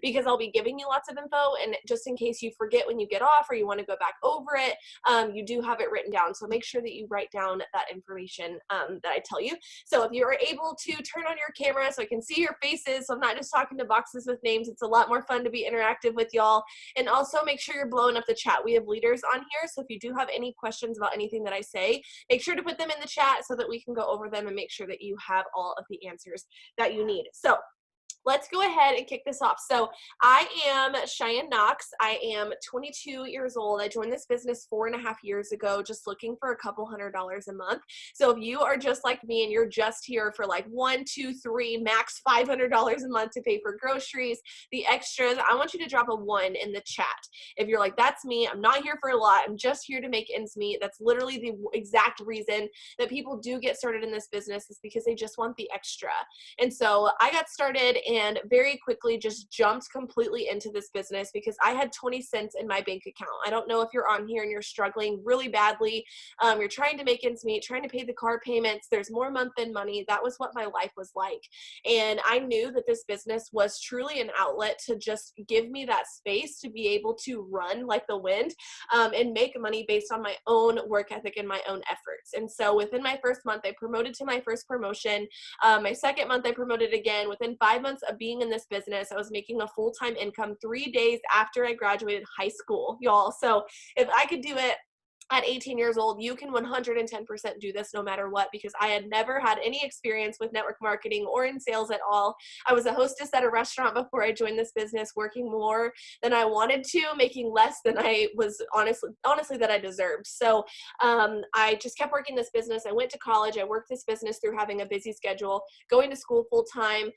because I'll be giving you lots of info, and just in case you forget when you get off or you want to go back over it, you do have it written down. So make sure that you write down that information that I tell you. So if you are able to turn on your camera so I can see your faces, so I'm not just talking to boxes with names, it's a lot more fun to be interactive with y'all. And also make sure you're blowing up the chat. We have leaders on here, so if you do have any questions about anything that I say, make sure to put them in the chat so that we can go over them and make sure that you have all of the answers that you need. So let's go ahead and kick this off. So I am Cheyenne Knox. I am 22 years old. I joined this business 4.5 years ago, just looking for a couple $100s a month. So if you are just like me and you're just here for like 1, 2, 3, max $500 a month to pay for groceries, the extras, I want you to drop a 1 in the chat. If you're like, that's me, I'm not here for a lot, I'm just here to make ends meet. That's literally the exact reason that people do get started in this business, is because they just want the extra. And so I got started and very quickly just jumped completely into this business because I had 20 cents in my bank account. I don't know if you're on here and you're struggling really badly. You're trying to make ends meet, trying to pay the car payments. There's more month than money. That was what my life was like. And I knew that this business was truly an outlet to just give me that space to be able to run like the wind and make money based on my own work ethic and my own efforts. And so within my first month, I promoted to my first promotion. My second month, I promoted again. Within 5 months of being in this business, I was making a full-time income 3 days after I graduated high school, y'all. So if I could do it at 18 years old, you can 110% do this no matter what, because I had never had any experience with network marketing or in sales at all. I was a hostess at a restaurant before I joined this business, working more than I wanted to, making less than I was honestly that I deserved. So I just kept working this business. I went to college. I worked this business through having a busy schedule, going to school full-time,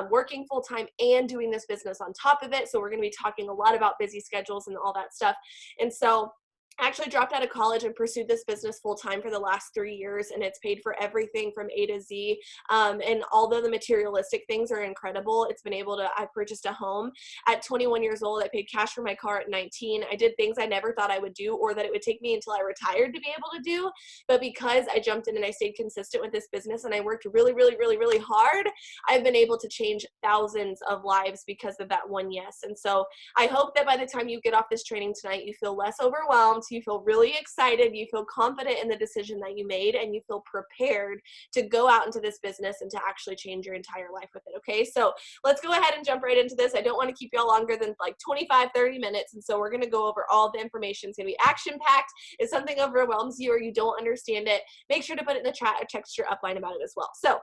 working full-time, and doing this business on top of it. So we're going to be talking a lot about busy schedules and all that stuff. And so I actually dropped out of college and pursued this business full-time for the last 3 years, and it's paid for everything from A to Z. And although the materialistic things are incredible, it's been able to, I purchased a home at 21 years old. I paid cash for my car at 19. I did things I never thought I would do or that it would take me until I retired to be able to do. But because I jumped in and I stayed consistent with this business and I worked really, really, really, really hard, I've been able to change thousands of lives because of that one yes. And so I hope that by the time you get off this training tonight, you feel less overwhelmed, you feel really excited, you feel confident in the decision that you made, and you feel prepared to go out into this business and to actually change your entire life with it, okay? So let's go ahead and jump right into this. I don't want to keep y'all longer than like 25, 30 minutes, and so we're going to go over all the information. It's going to be action-packed. If something overwhelms you or you don't understand it, make sure to put it in the chat or text your upline about it as well. So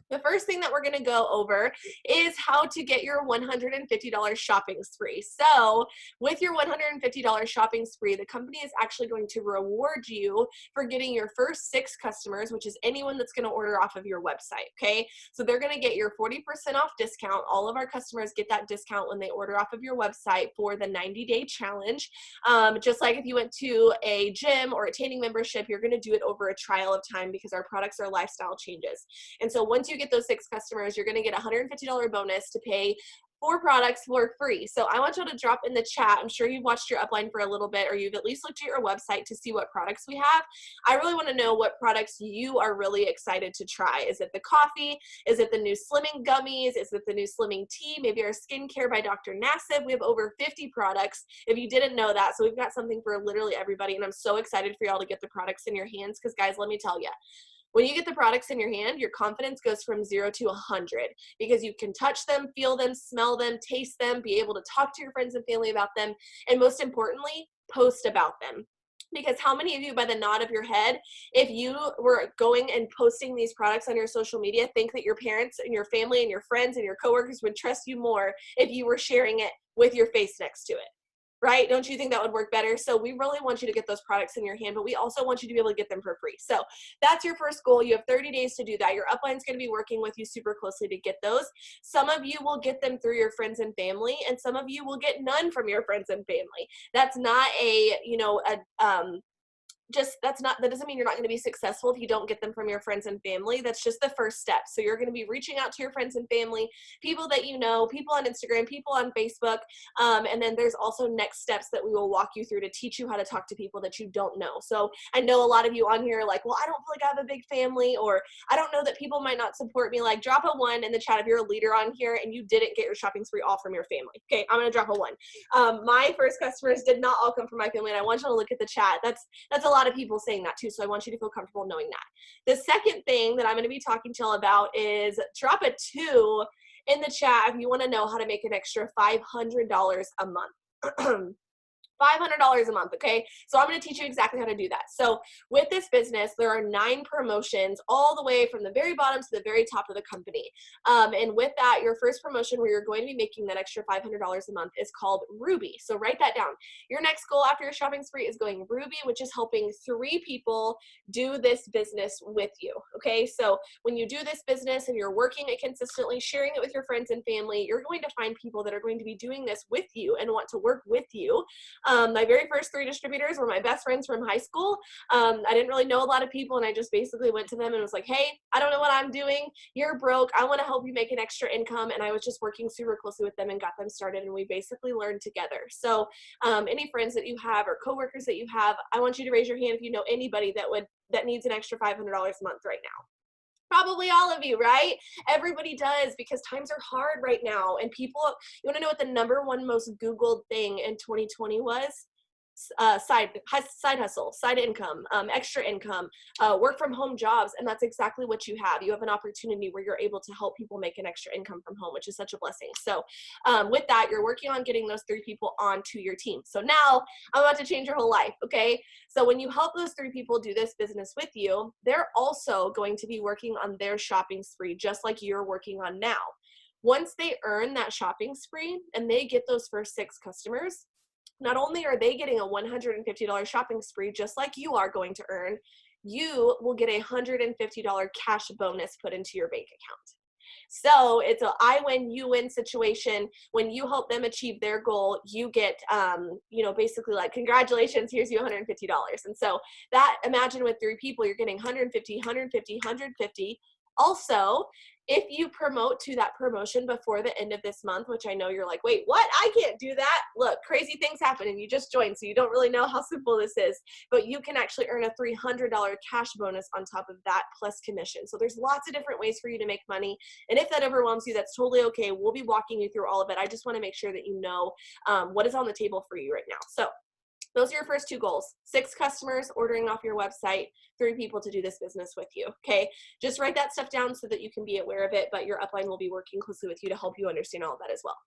the first thing that we're going to go over is how to get your $150 shopping spree. So with your $150 shopping spree, the company is actually going to reward you for getting your first 6 customers, which is anyone that's going to order off of your website, okay? So they're going to get your 40% off discount. All of our customers get that discount when they order off of your website for the 90-day challenge. Just like if you went to a gym or a tanning membership, you're going to do it over a trial of time because our products are lifestyle changes. And so once you get those 6 customers, you're going to get a $150 bonus to pay 4 products for free. So I want you to drop in the chat. I'm sure you've watched your upline for a little bit, or you've at least looked at your website to see what products we have. I really want to know what products you are really excited to try. Is it the coffee? Is it the new slimming gummies? Is it the new slimming tea? Maybe our skincare by Dr. Nassif. We have over 50 products if you didn't know that. So we've got something for literally everybody, and I'm so excited for y'all to get the products in your hands because, guys, let me tell you, when you get the products in your hand, your confidence goes from 0 to 100 because you can touch them, feel them, smell them, taste them, be able to talk to your friends and family about them, and most importantly, post about them. Because how many of you, by the nod of your head, if you were going and posting these products on your social media, think that your parents and your family and your friends and your coworkers would trust you more if you were sharing it with your face next to it? Right? Don't you think that would work better? So we really want you to get those products in your hand, but we also want you to be able to get them for free. So that's your first goal. You have 30 days to do that. Your upline's going to be working with you super closely to get those. Some of you will get them through your friends and family, and some of you will get none from your friends and family. That's not a, that doesn't mean you're not going to be successful if you don't get them from your friends and family. That's just the first step. So you're going to be reaching out to your friends and family, people that you know, people on Instagram, people on Facebook. And then there's also next steps that we will walk you through to teach you how to talk to people that you don't know. So I know a lot of you on here are like, well, I don't feel like I have a big family, or I don't know that people might not support me. Like, drop a 1 in the chat if you're a leader on here and you didn't get your shopping spree all from your family. Okay, I'm going to drop a 1. My first customers did not all come from my family, and I want you to look at the chat. That's a lot of people saying that too, so I want you to feel comfortable knowing that. The second thing that I'm going to be talking to y'all about is drop a 2 in the chat if you want to know how to make an extra $500 a month. $500 a month, okay? So I'm going to teach you exactly how to do that. So with this business, there are 9 promotions all the way from the very bottom to the very top of the company. And with that, your first promotion where you're going to be making that extra $500 a month is called Ruby. So write that down. Your next goal after your shopping spree is going Ruby, which is helping 3 people do this business with you, okay? So when you do this business and you're working it consistently, sharing it with your friends and family, you're going to find people that are going to be doing this with you and want to work with you. My very first 3 distributors were my best friends from high school. I didn't really know a lot of people, and I just basically went to them and was like, hey, I don't know what I'm doing. You're broke. I want to help you make an extra income. And I was just working super closely with them and got them started, and we basically learned together. So any friends that you have or coworkers that you have, I want you to raise your hand if you know anybody that needs an extra $500 a month right now. Probably all of you, right? Everybody does, because times are hard right now. And people, you want to know what the #1 most Googled thing in 2020 was? Side hustle, side income, extra income, work from home jobs. And that's exactly what you have. You have an opportunity where you're able to help people make an extra income from home, which is such a blessing. So with that, you're working on getting those 3 people onto your team. So now I'm about to change your whole life, okay? So when you help those 3 people do this business with you, they're also going to be working on their shopping spree, just like you're working on now. Once they earn that shopping spree and they get those first 6 customers, not only are they getting a $150 shopping spree, just like you are going to earn, you will get a $150 cash bonus put into your bank account. So it's a I win, you win situation. When you help them achieve their goal, you get, basically like, congratulations, here's you $150. And so that, imagine with 3 people, you're getting 150, 150, 150. Also, if you promote to that promotion before the end of this month, which I know you're like, wait, what? I can't do that. Look, crazy things happen and you just joined, so you don't really know how simple this is, but you can actually earn a $300 cash bonus on top of that plus commission. So there's lots of different ways for you to make money. And if that overwhelms you, that's totally okay. We'll be walking you through all of it. I just want to make sure that you know what is on the table for you right now. So those are your first 2 goals: 6 customers ordering off your website, 3 people to do this business with you, okay? Just write that stuff down so that you can be aware of it, but your upline will be working closely with you to help you understand all of that as well.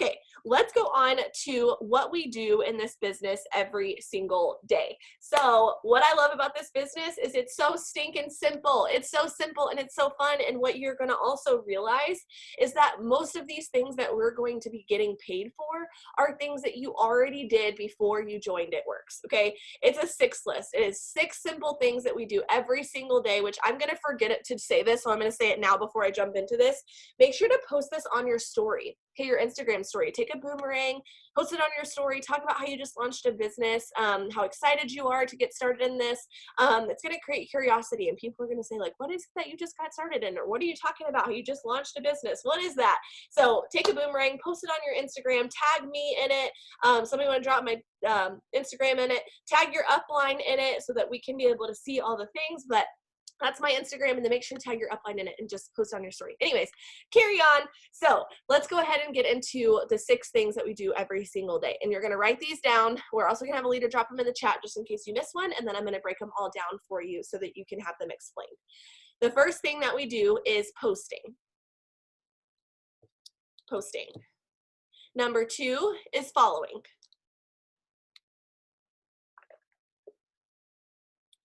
Okay, let's go on to what we do in this business every single day. So what I love about this business is it's so stinking simple. It's so simple and it's so fun, and what you're gonna also realize is that most of these things that we're going to be getting paid for are things that you already did before you joined It Works, okay? It's a 6 list. It is 6 simple things that we do every single day, which I'm going to forget it to say this, so I'm going to say it now before I jump into this. Make sure to post this on your story, okay, your Instagram story. Take a boomerang, post it on your story, talk about how you just launched a business, how excited you are to get started in this. It's going to create curiosity, and people are going to say, like, what is it that you just got started in? Or what are you talking about? How you just launched a business? What is that? So take a boomerang, post it on your Instagram, tag me in it. Somebody want to drop my Instagram in it, tag your upline in it so that we can be able to see all the things. But that's my Instagram, and then make sure to tag your upline in it and just post on your story. Anyways, carry on. So let's go ahead and get into the 6 things that we do every single day. And you're going to write these down. We're also going to have a leader drop them in the chat just in case you miss one, and then I'm going to break them all down for you so that you can have them explained. The first thing that we do is posting. Posting. Number 2 is following.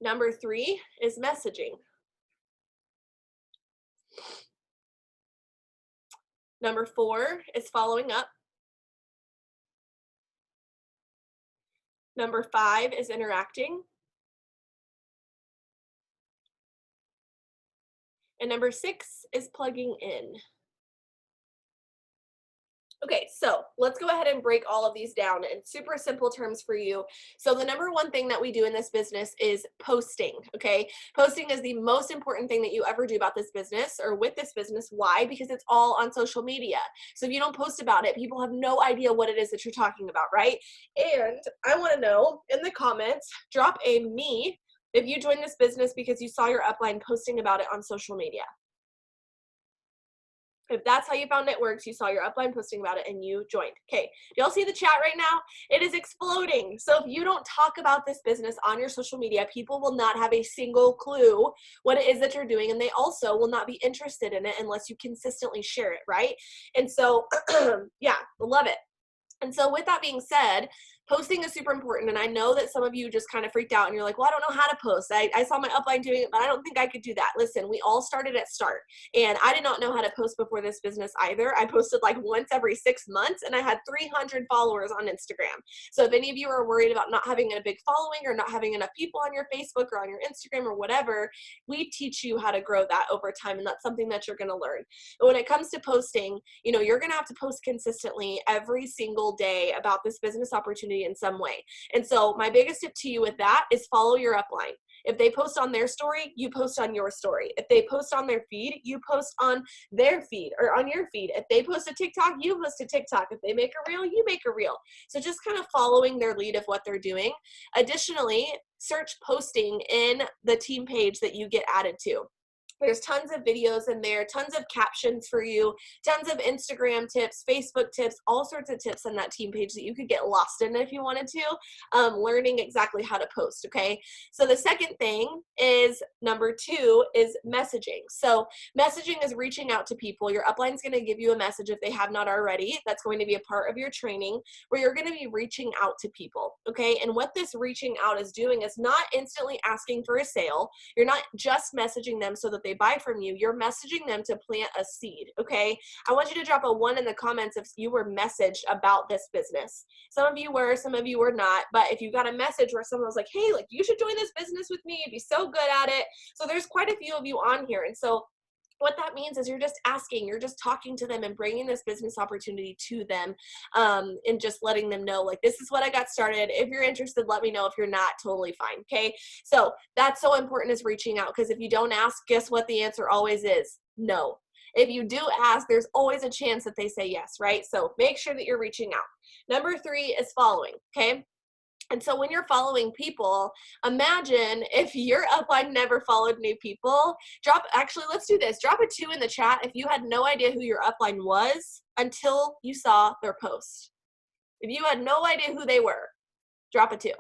Number 3 is messaging. Number 4 is following up. Number 5 is interacting. And number 6 is plugging in. Okay, so let's go ahead and break all of these down in super simple terms for you. So the number one thing that we do in this business is posting, okay? Posting is the most important thing that you ever do about this business or with this business. Why? Because it's all on social media. So if you don't post about it, people have no idea what it is that you're talking about, right? And I want to know in the comments, drop a me if you joined this business because you saw your upline posting about it on social media. If that's how you found it works, you saw your upline posting about it and you joined. Okay, do y'all see the chat right now? It is exploding. So if you don't talk about this business on your social media, people will not have a single clue what it is that you're doing, and they also will not be interested in it unless you consistently share it, right? And so, yeah, love it. And so with that being said, posting is super important. And I know that some of you just kind of freaked out and you're like, well, I don't know how to post. I saw my upline doing it, but I don't think I could do that. Listen, we all started at start. And I did not know how to post before this business either. I posted like once every 6 months and I had 300 followers on Instagram. So if any of you are worried about not having a big following or not having enough people on your Facebook or on your Instagram or whatever, we teach you how to grow that over time. And that's something that you're going to learn. But when it comes to posting, you know, you're going to have to post consistently every single day about this business opportunity in some way. And so my biggest tip to you with that is follow your upline. If they post on their story, you post on your story. If they post on their feed, you post on their feed or on your feed. If they post a TikTok, you post a TikTok. If they make a reel, you make a reel. So just kind of following their lead of what they're doing. Additionally, search posting in the team page that you get added to. There's tons of videos in there, tons of captions for you, tons of Instagram tips, Facebook tips, all sorts of tips on that team page that you could get lost in if you wanted to, learning exactly how to post, okay? So the second thing is, number 2 is messaging. So messaging is reaching out to people. Your upline's gonna give you a message if they have not already. That's going to be a part of your training where you're gonna be reaching out to people, okay? And what this reaching out is doing is not instantly asking for a sale. You're not just messaging them so that they buy from you. You're messaging them to plant a seed, okay? I want you to drop a 1 in the comments if you were messaged about this business. Some of you were, some of you were not, but if you got a message where someone was like, hey, like you should join this business with me, you'd be so good at it. So there's quite a few of you on here. And so what that means is you're just asking, you're just talking to them and bringing this business opportunity to them, and just letting them know, like, this is what I got started. If you're interested, let me know. If you're not, totally fine, okay? So that's so important, is reaching out, because if you don't ask, guess what the answer always is? No. If you do ask, there's always a chance that they say yes, right? So make sure that you're reaching out. Number 3 is following, okay? And so when you're following people, imagine if your upline never followed new people. Actually, let's do this. Drop a 2 in the chat if you had no idea who your upline was until you saw their post. If you had no idea who they were, drop a 2.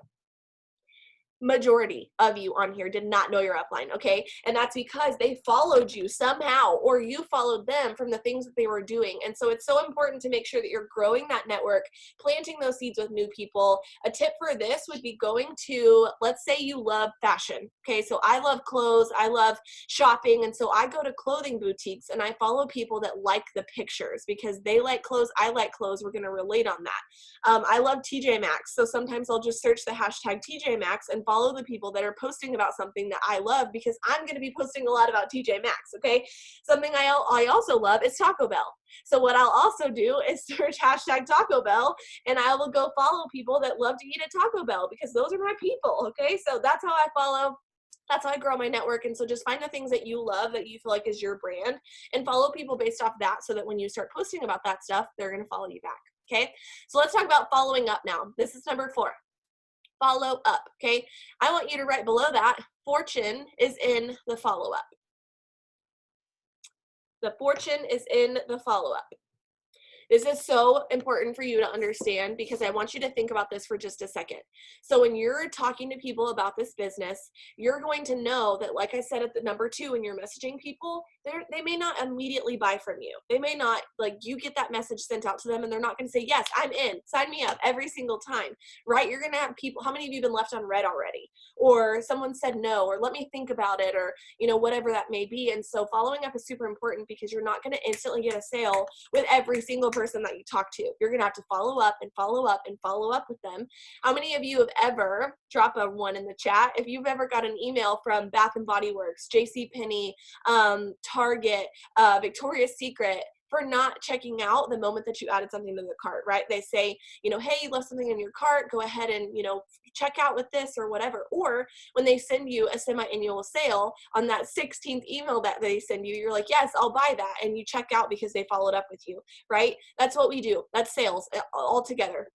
Majority of you on here did not know your upline, okay? And that's because they followed you somehow, or you followed them from the things that they were doing. And so it's so important to make sure that you're growing that network, planting those seeds with new people. A tip for this would be going to, let's say you love fashion, okay? So I love clothes, I love shopping, and so I go to clothing boutiques and I follow people that like the pictures because they like clothes, I like clothes, we're gonna relate on that. I love TJ Maxx, so sometimes I'll just search the hashtag TJ Maxx and follow the people that are posting about something that I love, because I'm going to be posting a lot about TJ Maxx, okay? Something I also love is Taco Bell. So what I'll also do is search hashtag Taco Bell, and I will go follow people that love to eat at Taco Bell, because those are my people, okay? So that's how I follow. That's how I grow my network. And so just find the things that you love, that you feel like is your brand, and follow people based off that, so that when you start posting about that stuff, they're going to follow you back, okay? So let's talk about following up now. This is number 4. Follow up, okay? I want you to write below that, fortune is in the follow-up. The fortune is in the follow-up. This is so important for you to understand, because I want you to think about this for just a second. So when you're talking to people about this business, you're going to know that, like I said at the number 2, when you're messaging people, they may not immediately buy from you. They may not, like, you get that message sent out to them and they're not going to say, yes, I'm in, sign me up every single time, right? You're going to have people, how many of you have been left on red already? Or someone said no, or let me think about it, or, you know, whatever that may be. And so following up is super important, because you're not going to instantly get a sale with every single person that you talk to. You're going to have to follow up and follow up and follow up with them. How many of you have ever, drop a 1 in the chat, if you've ever got an email from Bath and Body Works, JCPenney, Target, Victoria's Secret, for not checking out the moment that you added something to the cart, right? They say, you know, hey, you left something in your cart, go ahead and, you know, check out with this or whatever. Or when they send you a semi-annual sale, on that 16th email that they send you, you're like, yes, I'll buy that. And you check out because they followed up with you, right? That's what we do. That's sales all together.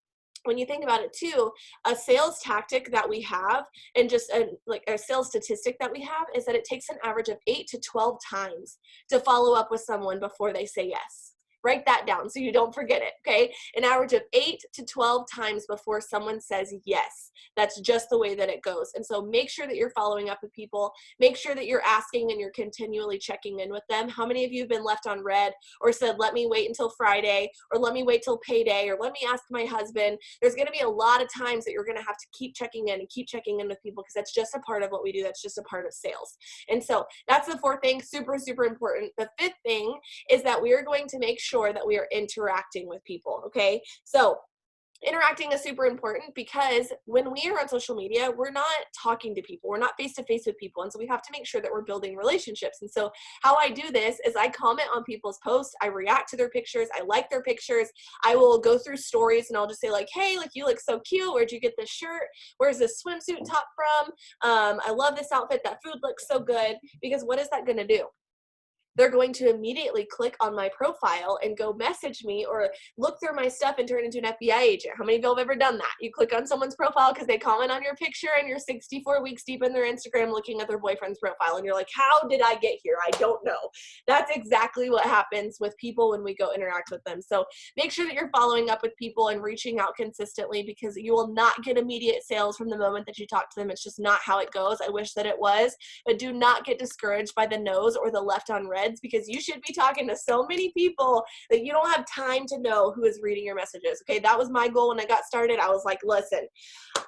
When you think about it too, a sales tactic that we have, and just like a sales statistic that we have, is that it takes an average of 8 to 12 times to follow up with someone before they say yes. Write that down so you don't forget it, okay? An average of 8 to 12 times before someone says yes. That's just the way that it goes. And so make sure that you're following up with people. Make sure that you're asking and you're continually checking in with them. How many of you have been left on red or said, let me wait until Friday, or let me wait till payday, or let me ask my husband? There's going to be a lot of times that you're going to have to keep checking in and keep checking in with people, because that's just a part of what we do. That's just a part of sales. And so that's the fourth thing, super, super important. The fifth thing is that we are going to make sure that we are interacting with people, okay? So interacting is super important, because when we are on social media, we're not talking to people. We're not face-to-face with people. And so we have to make sure that we're building relationships. And so how I do this is I comment on people's posts. I react to their pictures. I like their pictures. I will go through stories and I'll just say like, hey, like, you look so cute. Where'd you get this shirt? Where's this swimsuit top from? I love this outfit. That food looks so good. Because what is that going to do? They're going to immediately click on my profile and go message me or look through my stuff and turn into an FBI agent. How many of you have ever done that? You click on someone's profile because they comment on your picture and you're 64 weeks deep in their Instagram looking at their boyfriend's profile and you're like, how did I get here? I don't know. That's exactly what happens with people when we go interact with them. So make sure that you're following up with people and reaching out consistently, because you will not get immediate sales from the moment that you talk to them. It's just not how it goes. I wish that it was, but do not get discouraged by the no's or the left on red, because you should be talking to so many people that you don't have time to know who is reading your messages. Okay, that was my goal when I got started. I was like, listen,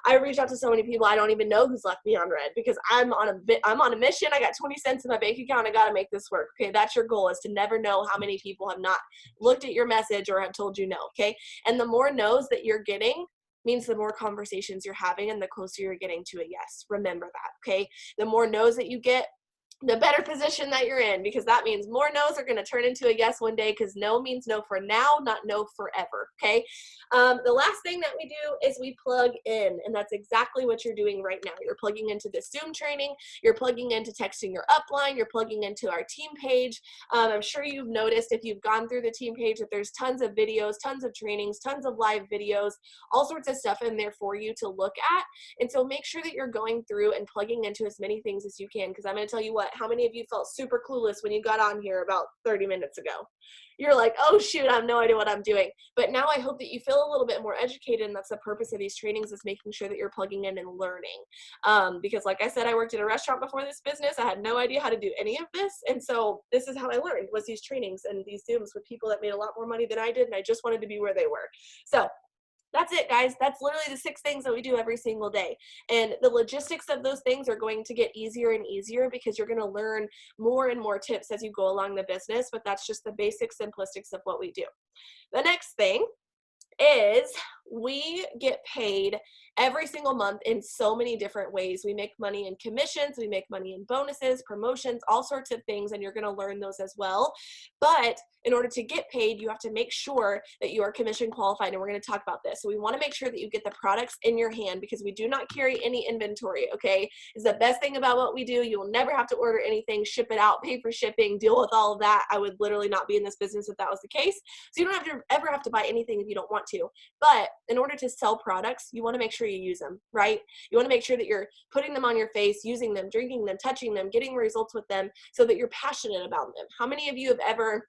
I reached out to so many people I don't even know who's left me on red, because I'm on a mission. I got 20 cents in my bank account. I got to make this work. Okay, that's your goal, is to never know how many people have not looked at your message or have told you no. Okay, and the more no's that you're getting means the more conversations you're having and the closer you're getting to a yes. Remember that. Okay, the more no's that you get, the better position that you're in, because that means more no's are going to turn into a yes one day, because no means no for now, not no forever. Okay. The last thing that we do is we plug in, and that's exactly what you're doing right now. You're plugging into the Zoom training. You're plugging into texting your upline. You're plugging into our team page. I'm sure you've noticed, if you've gone through the team page, that there's tons of videos, tons of trainings, tons of live videos, all sorts of stuff in there for you to look at. And so make sure that you're going through and plugging into as many things as you can, because I'm going to tell you what, how many of you felt super clueless when you got on here about 30 minutes ago? You're like, oh shoot, I have no idea what I'm doing. But now I hope that you feel a little bit more educated, and that's the purpose of these trainings, is making sure that you're plugging in and learning. Because like I said, I worked in a restaurant before this business. I had no idea how to do any of this. And so this is how I learned, was these trainings and these Zooms with people that made a lot more money than I did. And I just wanted to be where they were. So that's it, guys. That's literally the 6 things that we do every single day. And the logistics of those things are going to get easier and easier, because you're going to learn more and more tips as you go along the business. But that's just the basic simplistics of what we do. The next thing is we get paid every single month in so many different ways. We make money in commissions, we make money in bonuses, promotions, all sorts of things, and you're going to learn those as well. But in order to get paid, you have to make sure that you are commission qualified, and we're going to talk about this. So we want to make sure that you get the products in your hand, because we do not carry any inventory, okay? It's the best thing about what we do. You will never have to order anything, ship it out, pay for shipping, deal with all of that. I would literally not be in this business if that was the case. So you don't have to ever have to buy anything if you don't want to. But in order to sell products, you want to make sure you use them, right? You want to make sure that you're putting them on your face, using them, drinking them, touching them, getting results with them, so that you're passionate about them. How many of you have ever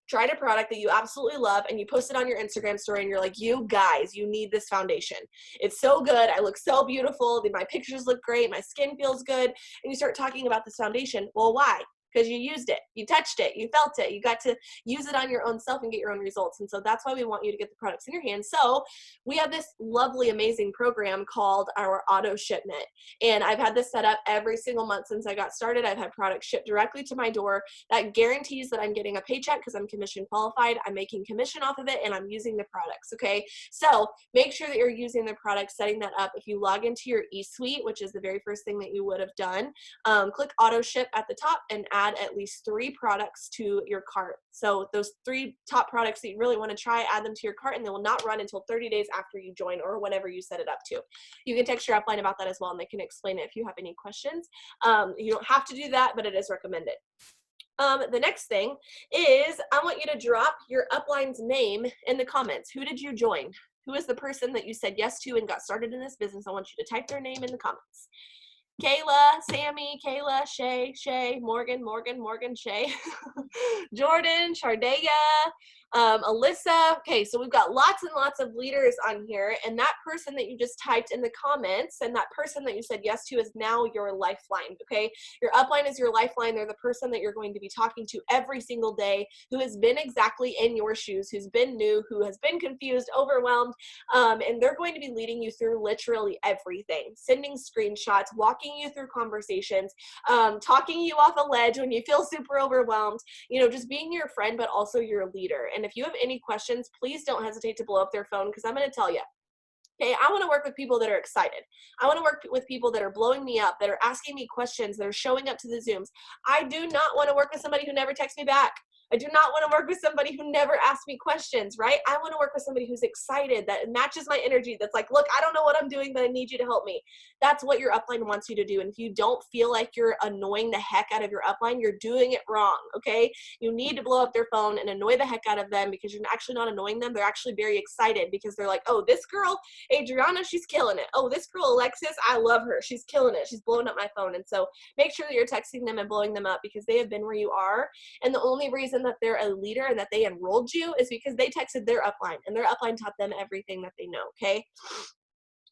tried a product that you absolutely love and you post it on your Instagram story and you're like, you guys, you need this foundation. It's so good. I look so beautiful. My pictures look great. My skin feels good. And you start talking about this foundation. Well, why? Because you used it, you touched it, you felt it, you got to use it on your own self and get your own results. And so that's why we want you to get the products in your hands. So we have this lovely, amazing program called our auto shipment. And I've had this set up every single month since I got started. I've had products shipped directly to my door. That guarantees that I'm getting a paycheck, because I'm commission qualified. I'm making commission off of it, and I'm using the products, okay? So make sure that you're using the products, setting that up. If you log into your eSuite, which is the very first thing that you would have done, click auto ship at the top and add add at least 3 products to your cart. So those 3 top products that you really want to try, add them to your cart, and they will not run until 30 days after you join or whenever you set it up to. You can text your upline about that as well, and they can explain it if you have any questions. You don't have to do that, but it is recommended. The next thing is I want you to drop your upline's name in the comments. Who did you join? Who is the person that you said yes to and got started in this business? I want you to type their name in the comments. Kayla, Sammy, Kayla, Shay, Morgan, Shay, Jordan, Shardaya, Alyssa. Okay, so we've got lots and lots of leaders on here, and that person that you just typed in the comments and that person that you said yes to is now your lifeline, okay? Your upline is your lifeline. They're the person that you're going to be talking to every single day, who has been exactly in your shoes, who's been new, who has been confused, overwhelmed, and they're going to be leading you through literally everything, sending screenshots, walking you through conversations, talking you off a ledge when you feel super overwhelmed, you know, just being your friend, but also your leader. And if you have any questions, please don't hesitate to blow up their phone, because I'm going to tell you, okay, I want to work with people that are excited. I want to work with people that are blowing me up, that are asking me questions, that are showing up to the Zooms. I do not want to work with somebody who never texts me back. I do not want to work with somebody who never asks me questions, right? I want to work with somebody who's excited, that matches my energy, that's like, look, I don't know what I'm doing, but I need you to help me. That's what your upline wants you to do. And if you don't feel like you're annoying the heck out of your upline, you're doing it wrong, okay? You need to blow up their phone and annoy the heck out of them, because you're actually not annoying them. They're actually very excited, because they're like, oh, this girl, Adriana, she's killing it. Oh, this girl, Alexis, I love her. She's killing it. She's blowing up my phone. And so make sure that you're texting them and blowing them up, because they have been where you are. And the only reason that they're a leader and that they enrolled you is because they texted their upline, and their upline taught them everything that they know, okay?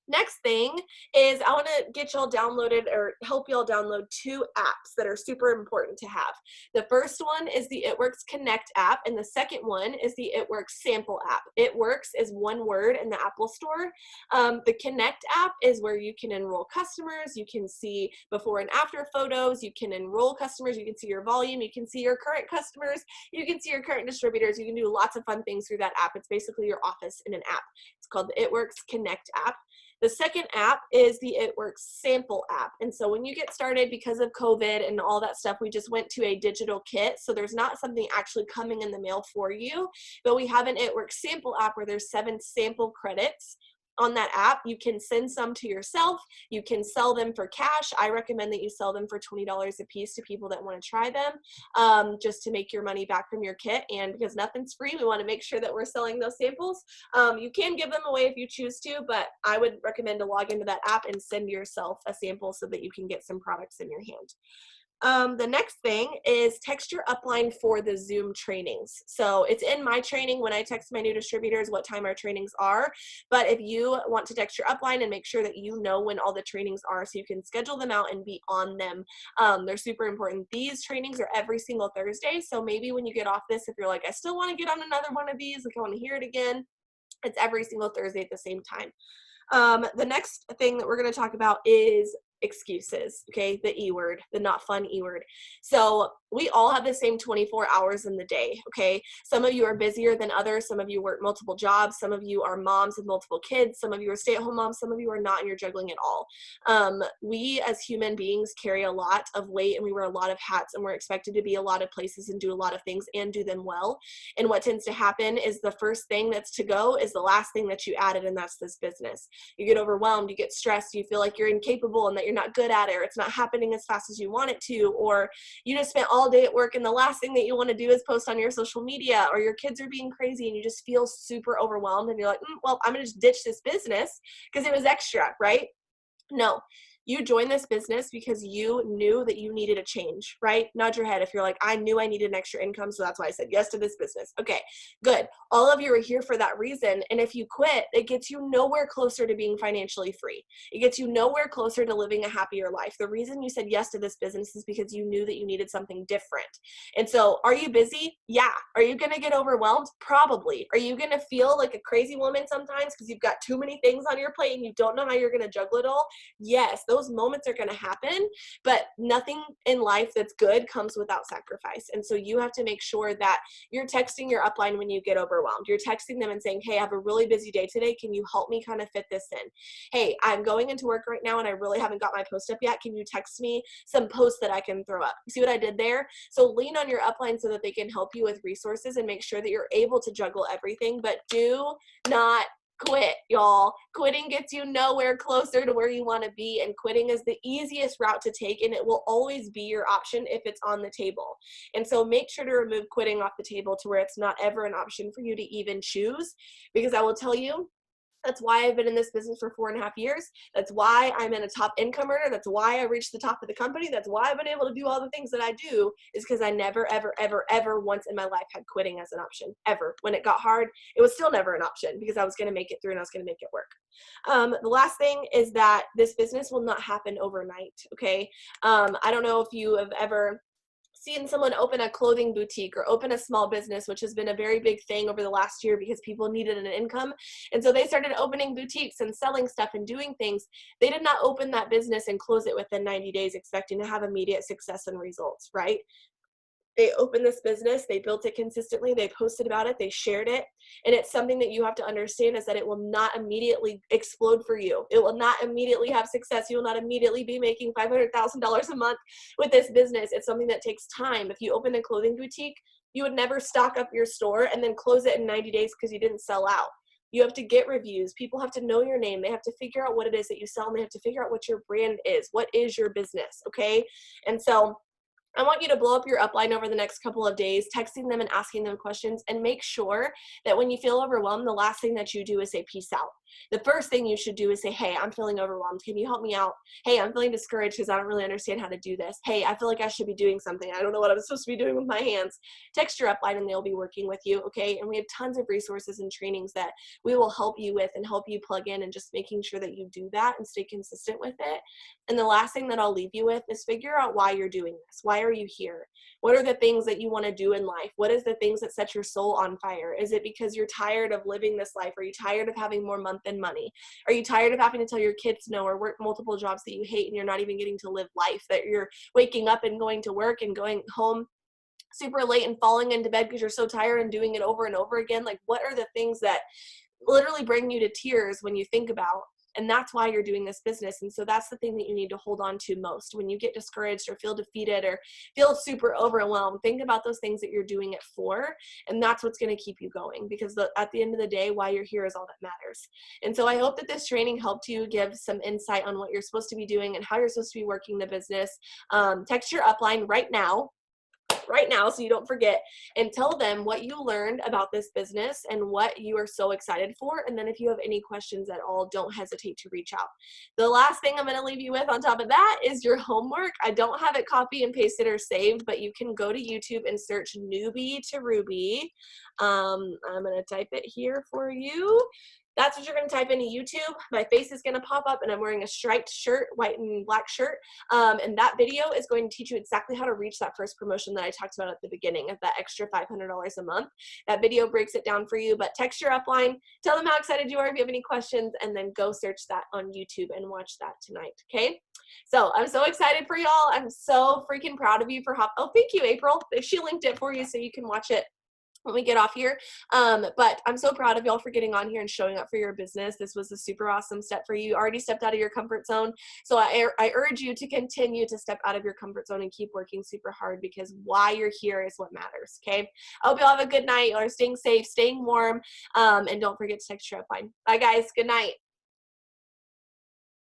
Next thing is I want to get y'all downloaded, or help y'all download 2 apps that are super important to have. The first one is the It Works Connect app, and the second one is the It Works Sample app. It Works is one word in the Apple Store. The Connect app is where you can enroll customers. You can see before and after photos. You can enroll customers. You can see your volume. You can see your current customers. You can see your current distributors. You can do lots of fun things through that app. It's basically your office in an app. It's called the It Works Connect app. The second app is the It Works Sample app. And so when you get started, because of COVID and all that stuff, we just went to a digital kit. So there's not something actually coming in the mail for you, but we have an It Works Sample app where there's 7 sample credits on that app. You can send some to yourself. You can sell them for cash. I recommend that you sell them for $20 a piece to people that want to try them, just to make your money back from your kit. And because nothing's free, we want to make sure that we're selling those samples. You can give them away if you choose to, but I would recommend to log into that app and send yourself a sample so that you can get some products in your hand. The next thing is text your upline for the Zoom trainings. So it's in my training when I text my new distributors what time our trainings are. But if you want to text your upline and make sure that you know when all the trainings are so you can schedule them out and be on them, they're super important. These trainings are every single Thursday. So maybe when you get off this, if you're like, I still want to get on another one of these, like I want to hear it again, it's every single Thursday at the same time. The next thing that we're going to talk about is excuses, okay? The E word, the not fun E word. So we all have the same 24 hours in the day, okay? Some of you are busier than others. Some of you work multiple jobs. Some of you are moms with multiple kids. Some of you are stay-at-home moms. Some of you are not, and you're juggling it all. We as human beings carry a lot of weight, and we wear a lot of hats, and we're expected to be a lot of places and do a lot of things and do them well. And what tends to happen is the first thing that's to go is the last thing that you added, and that's this business. You get overwhelmed, you get stressed, you feel like you're incapable and that you're not good at it, or it's not happening as fast as you want it to, or you just spent all day at work and the last thing that you want to do is post on your social media, or your kids are being crazy and you just feel super overwhelmed and you're like, well, I'm gonna just ditch this business because it was extra, right? No. You joined this business because you knew that you needed a change, right? Nod your head if you're like, I knew I needed an extra income, so that's why I said yes to this business. Okay, good. All of you are here for that reason. And if you quit, it gets you nowhere closer to being financially free. It gets you nowhere closer to living a happier life. The reason you said yes to this business is because you knew that you needed something different. And so are you busy? Yeah. Are you going to get overwhelmed? Probably. Are you going to feel like a crazy woman sometimes because you've got too many things on your plate and you don't know how you're going to juggle it all? Yes. those moments are going to happen, but nothing in life that's good comes without sacrifice. And so you have to make sure that you're texting your upline when you get overwhelmed. You're texting them and saying, hey, I have a really busy day today. Can you help me kind of fit this in? Hey, I'm going into work right now and I really haven't got my post up yet. Can you text me some posts that I can throw up? See what I did there? So lean on your upline so that they can help you with resources and make sure that you're able to juggle everything, but do not quit, y'all. Quitting gets you nowhere closer to where you want to be, and quitting is the easiest route to take, and it will always be your option if it's on the table. And so make sure to remove quitting off the table to where it's not ever an option for you to even choose, because I will tell you, that's why I've been in this business for 4.5 years. That's why I'm in a top income earner. That's why I reached the top of the company. That's why I've been able to do all the things that I do, is because I never, ever, ever, ever once in my life had quitting as an option, ever. When it got hard, it was still never an option because I was going to make it through and I was going to make it work. The last thing is that this business will not happen overnight, okay? I don't know if you have ever seen someone open a clothing boutique or open a small business, which has been a very big thing over the last year because people needed an income. And so they started opening boutiques and selling stuff and doing things. They did not open that business and close it within 90 days expecting to have immediate success and results, right? They opened this business, they built it consistently, they posted about it, they shared it. And it's something that you have to understand, is that it will not immediately explode for you. It will not immediately have success. You will not immediately be making $500,000 a month with this business. It's something that takes time. If you open a clothing boutique, you would never stock up your store and then close it in 90 days because you didn't sell out. You have to get reviews. People have to know your name. They have to figure out what it is that you sell, and they have to figure out what your brand is. What is your business, okay? And so I want you to blow up your upline over the next couple of days, texting them and asking them questions, and make sure that when you feel overwhelmed, the last thing that you do is say, peace out. The first thing you should do is say, hey, I'm feeling overwhelmed. Can you help me out? Hey, I'm feeling discouraged because I don't really understand how to do this. Hey, I feel like I should be doing something. I don't know what I'm supposed to be doing with my hands. Text your upline and they'll be working with you, okay? And we have tons of resources and trainings that we will help you with and help you plug in, and just making sure that you do that and stay consistent with it. And the last thing that I'll leave you with is figure out why you're doing this. Why are you here? What are the things that you want to do in life? What is the things that set your soul on fire? Is it because you're tired of living this life? Are you tired of having more month than money? Are you tired of having to tell your kids no, or work multiple jobs that you hate and you're not even getting to live life? That you're waking up and going to work and going home super late and falling into bed because you're so tired and doing it over and over again? Like, what are the things that literally bring you to tears when you think about? And that's why you're doing this business. And so that's the thing that you need to hold on to most. When you get discouraged or feel defeated or feel super overwhelmed, think about those things that you're doing it for. And that's what's going to keep you going, because at the end of the day, why you're here is all that matters. And so I hope that this training helped you give some insight on what you're supposed to be doing and how you're supposed to be working the business. Text your upline right now so you don't forget, and tell them what you learned about this business and what you are so excited for. And then if you have any questions at all, don't hesitate to reach out. The last thing I'm going to leave you with on top of that is your homework. I don't have it copy and pasted or saved, but you can go to YouTube and search newbie to Ruby. I'm going to type it here for you. That's what you're going to type into YouTube. My face is going to pop up and I'm wearing a striped shirt, white and black shirt. And that video is going to teach you exactly how to reach that first promotion that I talked about at the beginning of that extra $500 a month. That video breaks it down for you, but text your upline, tell them how excited you are if you have any questions, and then go search that on YouTube and watch that tonight, okay? So I'm so excited for y'all. I'm so freaking proud of you for oh, thank you, April. She linked it for you so you can watch it when we get off here. But I'm so proud of y'all for getting on here and showing up for your business. This was a super awesome step for you. You already stepped out of your comfort zone. So I urge you to continue to step out of your comfort zone and keep working super hard, because why you're here is what matters, okay? I hope y'all have a good night. Y'all are staying safe, staying warm, and don't forget to text your upline. Bye, guys. Good night.